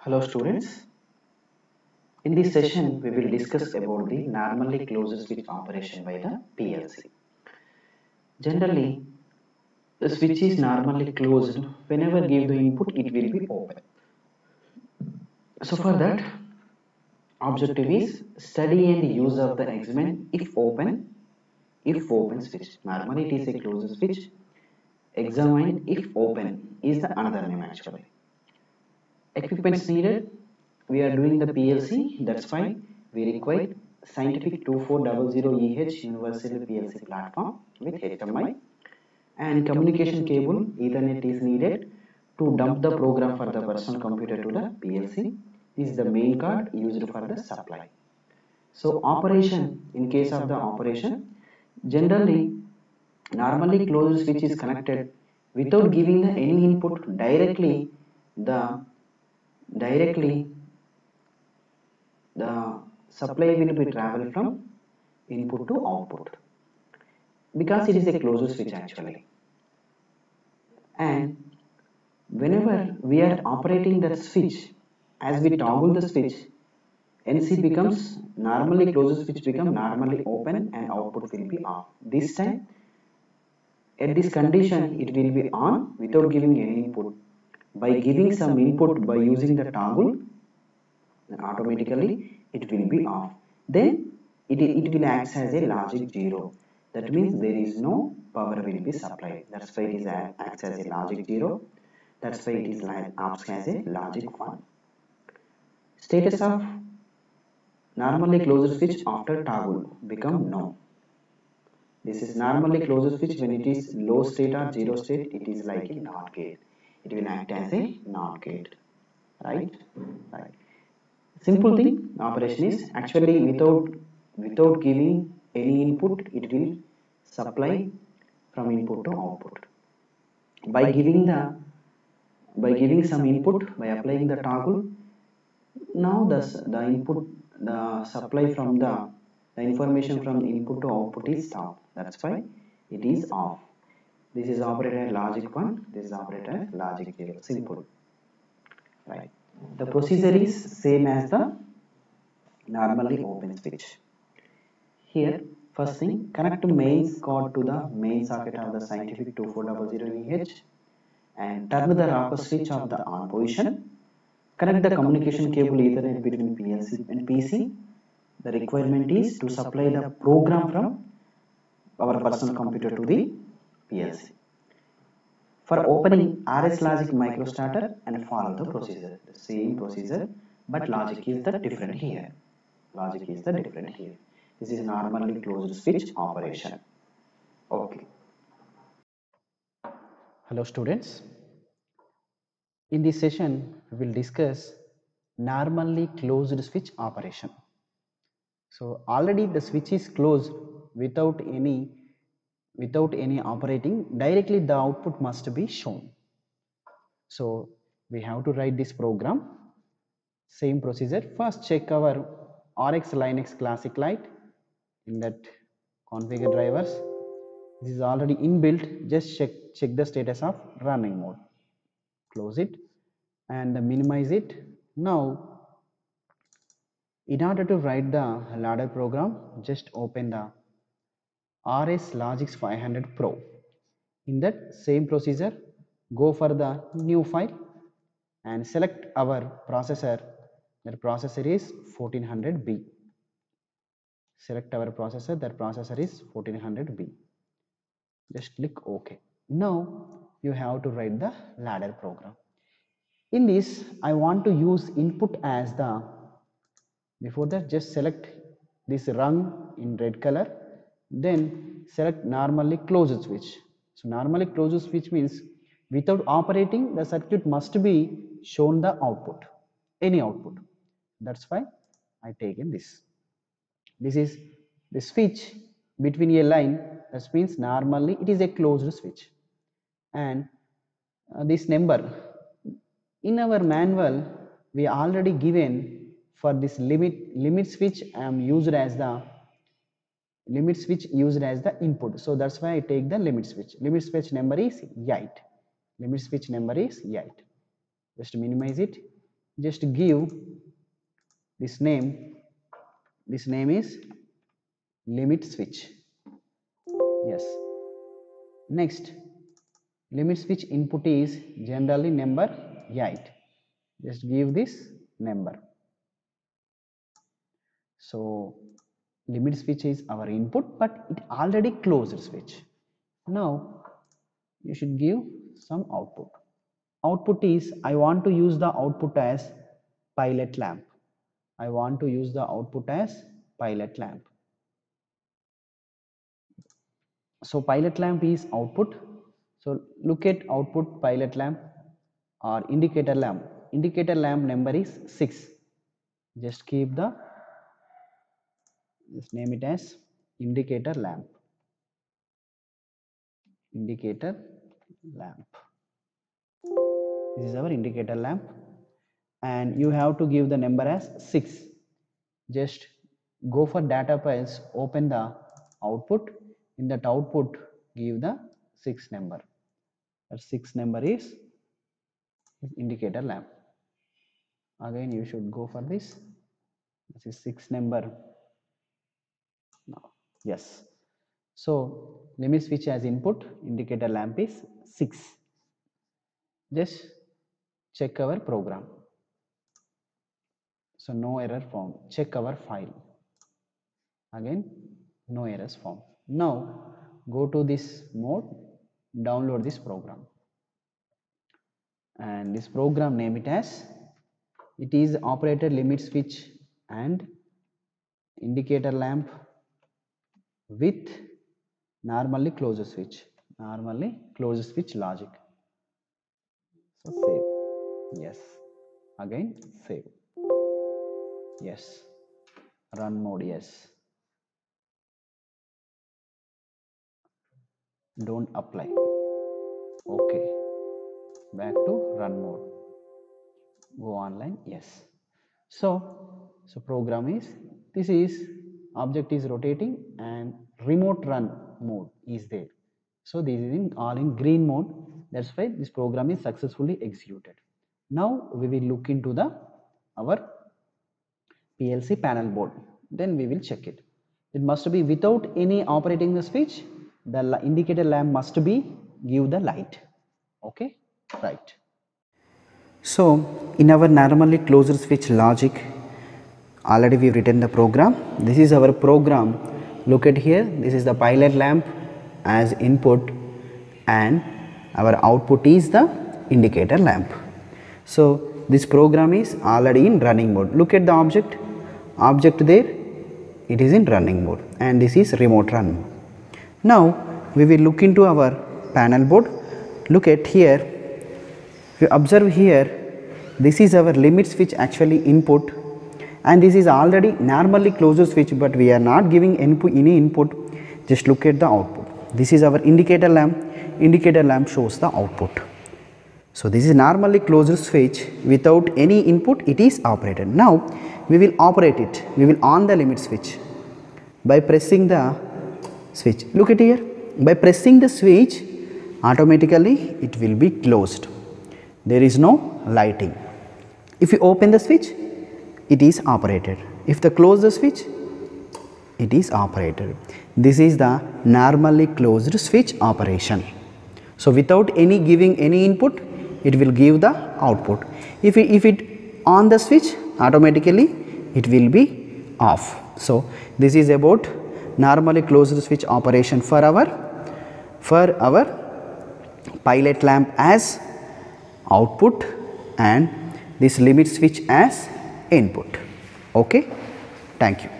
Hello students. In this session, we will discuss about the normally closed switch operation by the PLC. Generally, the switch is normally closed. Whenever give the input, it will be open. So for that, objective is study and use of the examine if open switch. Normally it is a closed switch. Examine if open is the another name actually. Equipments needed, we are doing the PLC, that's why we require scientific 2400EH universal PLC platform with HMI and communication cable Ethernet is needed to dump the program for the personal computer to the PLC. This is the main card used for the supply. So operation, in case of the operation, generally normally closed switch is connected without giving any input the directly the supply will be travel from input to output because it is a closed switch actually. And whenever we are operating that switch, as we toggle the switch, NC becomes normally closed switch become normally open and output will be off. This time at this condition it will be on without giving any input. By giving some input by using the toggle, automatically it will be off. Then it will act as a logic 0. That means there is no power will be supplied. That's why it is acts as a logic 0. That's why it is acts as a logic 1. Status of normally closed switch after toggle become no. This is normally closed switch when it is low state or 0 state, it is like a NOT gate. It will act as a NOT gate. Right? Right. Simple thing, operation is actually without giving any input, it will supply from input to output. By giving some input, by applying the toggle, now the input, the supply from the information from input to output is stopped. That's why it is off. This is operated logic 1, this is operated logic 0. Simple. Right. The procedure is same as the normally open switch. Here, first thing, connect mains cord to the main socket of the scientific 2400EH and turn the rocker switch of the on position. Connect the communication cable Ethernet between PLC and PC. The requirement is to supply the program from our personal computer to the PLC. For opening, RS logic microstarter and follow the procedure. The same procedure, but logic is the different here. Logic is the different here. This is normally closed switch operation. Okay. Hello students. In this session, we will discuss normally closed switch operation. So already the switch is closed without any operating. Directly the output must be shown. So we have to write this program. Same procedure. First check our RX Linux Classic Lite in that configure drivers. This is already inbuilt. Just check the status of running mode. Close it and minimize it. Now, in order to write the ladder program, just open the RS Logix 500 Pro. In that same procedure, go for the new file and select our processor. That processor is 1400B. Select our processor. That processor is 1400B. Just click OK. Now you have to write the ladder program. In this, I want to use input as the, before that just select this rung in red color, then select normally closed switch. So normally closed switch means without operating the circuit must be shown the output, any output. That's why I taken this. This is the switch between a line, that means normally it is a closed switch. And this number in our manual we already given for this limit switch. I am used as the limit switch used as the input, so that's why I take the limit switch. Limit switch number is 8. Limit switch number is 8. Just minimize it just give this name. This name is limit switch. Yes. Next, limit switch input is generally number 8. Just give this number. So limit switch is our input, but it already closed switch. Now you should give some output. Output is, I want to use the output as pilot lamp. I want to use the output as pilot lamp. So pilot lamp is output. So look at output pilot lamp or indicator lamp. Indicator lamp number is 6. Just keep the, just name it as indicator lamp. Indicator lamp. This is our indicator lamp, and you have to give the number as 6. Just go for data files, open the output. In that output, give the 6 number. That 6 number is indicator lamp. Again, you should go for this. This is 6 number. No. Yes. So limit switch as input, indicator lamp is 6. Just check our program. So no error found. Check our file. Again, no errors found. Now go to this mode, download this program, and this program name it as, it is operator limit switch and indicator lamp with normally closed switch. Normally closed switch logic. So save. Yes. Again save. Yes. Run mode. Yes. Don't apply. Okay. Back to run mode. Go online. Yes. So program is, this is object is rotating and remote run mode is there. So this is in all in green mode. That's why this program is successfully executed. Now we will look into the our PLC panel board. Then we will check it. It must be without any operating the switch. The indicator lamp must be give the light. Okay, right. So in our normally closed switch logic, already we have written the program. This is our program. Look at here. This is the pilot lamp as input, and our output is the indicator lamp. So this program is already in running mode. Look at the object there, it is in running mode, and this is remote run mode. Now we will look into our panel board. Look at here, if you observe here, this is our limit switch actually input, and this is already normally closed switch, but we are not giving any input. Just look at the output. This is our indicator lamp. Indicator lamp shows the output. So this is normally closed switch, without any input it is operated. Now we will operate it. We will on the limit switch by pressing the switch. Look at here, by pressing the switch automatically it will be closed. There is no lighting. If you open the switch, it is operated. If you close the switch, it is operated. This is the normally closed switch operation. So without any giving any input, it will give the output. If it on the switch, automatically it will be off. So this is about normally closed switch operation for our pilot lamp as output and this limit switch as input. Okay, thank you.